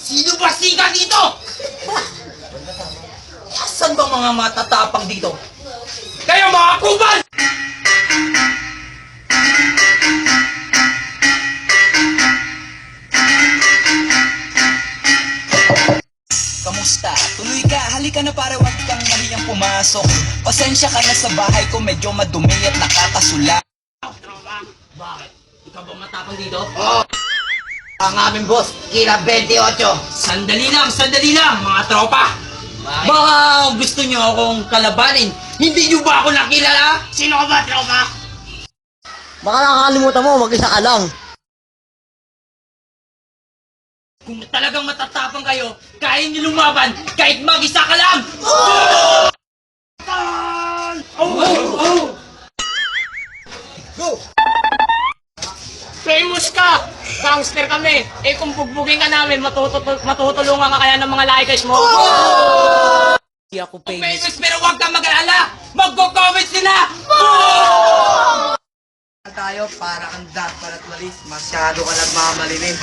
Sino ba siga dito? Asan ba mga matatapang dito? Kayo mga kubal! Kamusta? Tuloy ka, halika na para wag kang mahiyang pumasok. Pasensya ka na sa bahay ko, medyo madumi at nakakasula. Bakit? Ikaw ba matapang dito? Oo! Ang aming boss, kila 28. Sandali lang, mga tropa! Baka gusto nyo akong kalabanin. Hindi nyo ba ako nakilala? Sino ka ba, tropa? Baka nakakalimutan mo, mag-isa ka lang. Kung talagang matatapang kayo, kaya nyo lumaban kahit mag-isa ka lang! Go! Famous ka! Gangster kami! Eh kung bugbugin ka namin, matutulungan ka kaya ng mga laikas mo? Hindi ako Famous pero huwag kang mag-alala! Magko-comment sila! Tayo para ang dat palat walis, masyado ka nagmamalimin.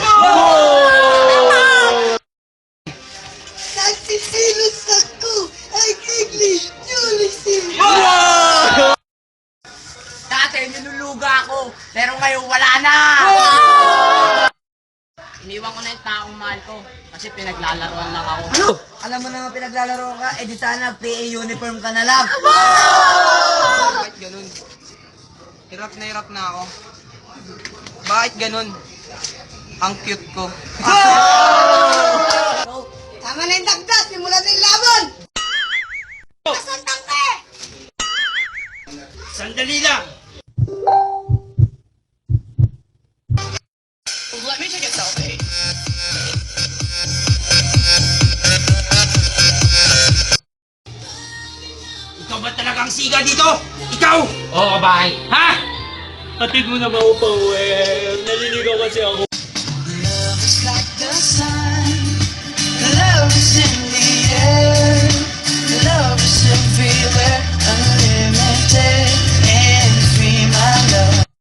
Nagsisilos ako! Ay, English! Julisin! Dati niluluga ako, pero ngayon wala na! Iniwan ko na yung taong mahal ko kasi pinaglalaroan lang ako. Ano? Alam mo na pinaglalaro ka, eh di sana PA uniform ka na lang. Bakit ganun? Hirap na ako. Bakit ganun? Ang cute ko. Tama na yung dagdag, simulan na yung laban! Sandali lang! Let me take a selfie. Ikaw ba talagang siga dito? Ikaw! Oo, bahay. Ha? Hatid mo na ba ako pa uwi? Naliligaw kasi ako.